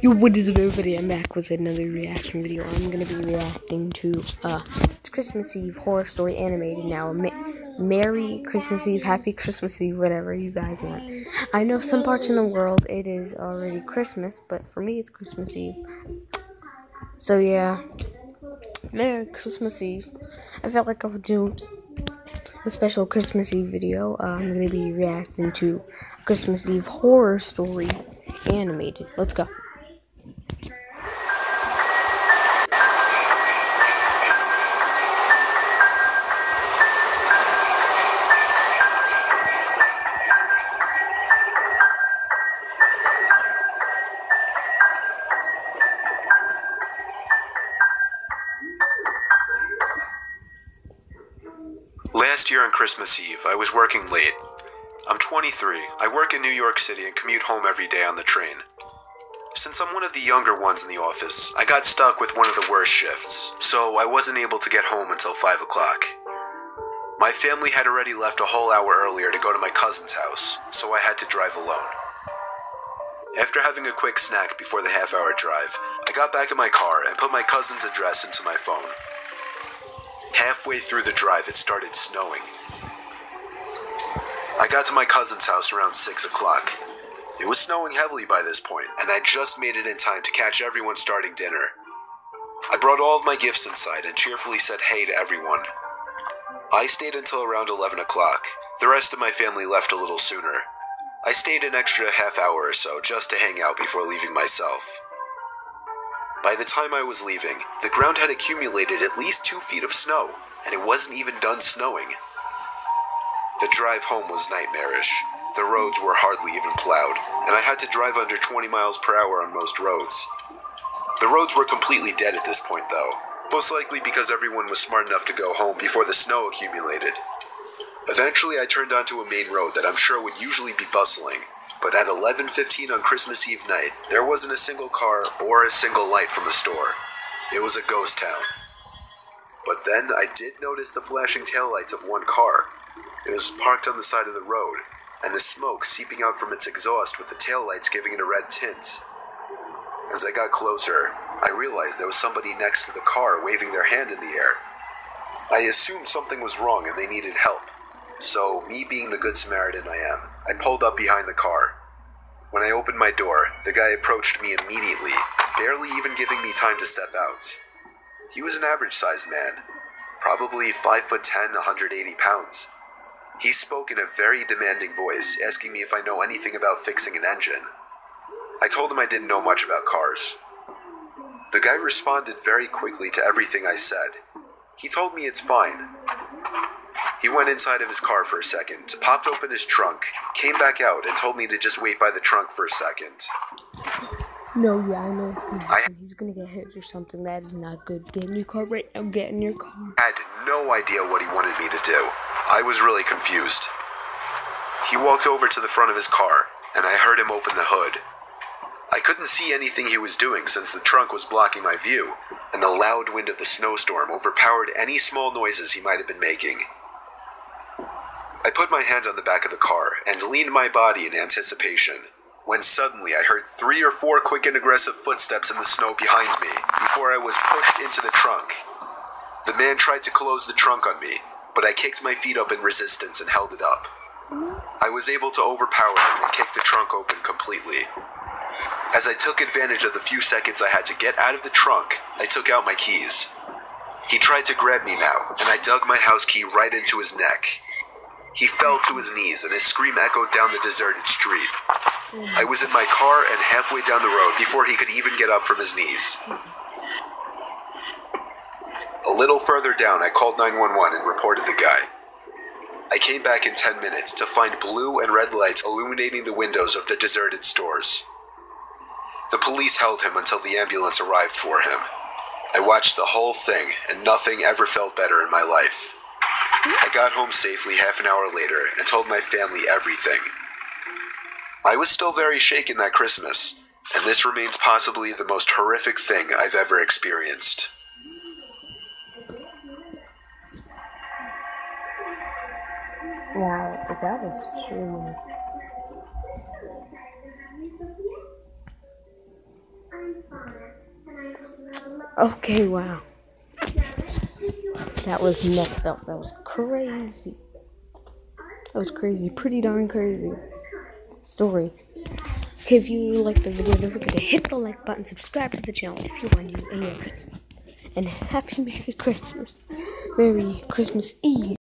Yo, what is up, everybody? I'm back with another reaction video. I'm gonna be reacting to it's Christmas Eve Horror Story animated now. Merry Christmas Eve, Happy Christmas Eve, whatever you guys want. I know some parts in the world it is already Christmas, but for me it's Christmas Eve. So yeah, Merry Christmas Eve. I felt like I would do a special Christmas Eve video. I'm gonna be reacting to Christmas Eve Horror Story animated. Let's go. Last year on Christmas Eve, I was working late. I'm 23. I work in New York City and commute home every day on the train. Since I'm one of the younger ones in the office, I got stuck with one of the worst shifts, so I wasn't able to get home until 5 o'clock. My family had already left a whole hour earlier to go to my cousin's house, so I had to drive alone. After having a quick snack before the half-hour drive, I got back in my car and put my cousin's address into my phone. Halfway through the drive, it started snowing. I got to my cousin's house around 6 o'clock. It was snowing heavily by this point, and I just made it in time to catch everyone starting dinner. I brought all of my gifts inside and cheerfully said hey to everyone. I stayed until around 11 o'clock. The rest of my family left a little sooner. I stayed an extra half hour or so just to hang out before leaving myself. By the time I was leaving, the ground had accumulated at least 2 feet of snow, and it wasn't even done snowing. The drive home was nightmarish. The roads were hardly even plowed, and I had to drive under 20 miles per hour on most roads. The roads were completely dead at this point, though, most likely because everyone was smart enough to go home before the snow accumulated. Eventually, I turned onto a main road that I'm sure would usually be bustling, but at 11:15 on Christmas Eve night, there wasn't a single car or a single light from the store. It was a ghost town. But then I did notice the flashing taillights of one car. It was parked on the side of the road, and the smoke seeping out from its exhaust with the taillights giving it a red tint. As I got closer, I realized there was somebody next to the car waving their hand in the air. I assumed something was wrong and they needed help. So, me being the good Samaritan I am, I pulled up behind the car. When I opened my door, the guy approached me immediately, barely even giving me time to step out. He was an average-sized man, probably 5'10", 180 pounds. He spoke in a very demanding voice, asking me if I know anything about fixing an engine. I told him I didn't know much about cars. The guy responded very quickly to everything I said. He told me it's fine. He went inside of his car for a second, popped open his trunk, came back out, and told me to just wait by the trunk for a second. No, yeah, I know it's gonna happen. He's gonna get hit or something. That is not good. Get in your car right now. Get in your car. I had no idea what he wanted me to do. I was really confused. He walked over to the front of his car, and I heard him open the hood. I couldn't see anything he was doing since the trunk was blocking my view, and the loud wind of the snowstorm overpowered any small noises he might have been making. I put my hand on the back of the car and leaned my body in anticipation, when suddenly I heard 3 or 4 quick and aggressive footsteps in the snow behind me before I was pushed into the trunk. The man tried to close the trunk on me, but I kicked my feet up in resistance and held it up. I was able to overpower him and kick the trunk open completely. As I took advantage of the few seconds I had to get out of the trunk, I took out my keys. He tried to grab me now, and I dug my house key right into his neck. He fell to his knees, and his scream echoed down the deserted street. I was in my car and halfway down the road before he could even get up from his knees. A little further down, I called 911 and reported the guy. I came back in 10 minutes to find blue and red lights illuminating the windows of the deserted stores. The police held him until the ambulance arrived for him. I watched the whole thing, and nothing ever felt better in my life. I got home safely half an hour later and told my family everything. I was still very shaken that Christmas, and this remains possibly the most horrific thing I've ever experienced. Wow, if that was true. Okay, wow. That was messed up. That was crazy. That was crazy. Pretty darn crazy. Story. Okay, if you like the video, don't forget to hit the like button, subscribe to the channel if you want to, and happy Merry Christmas. Merry Christmas Eve.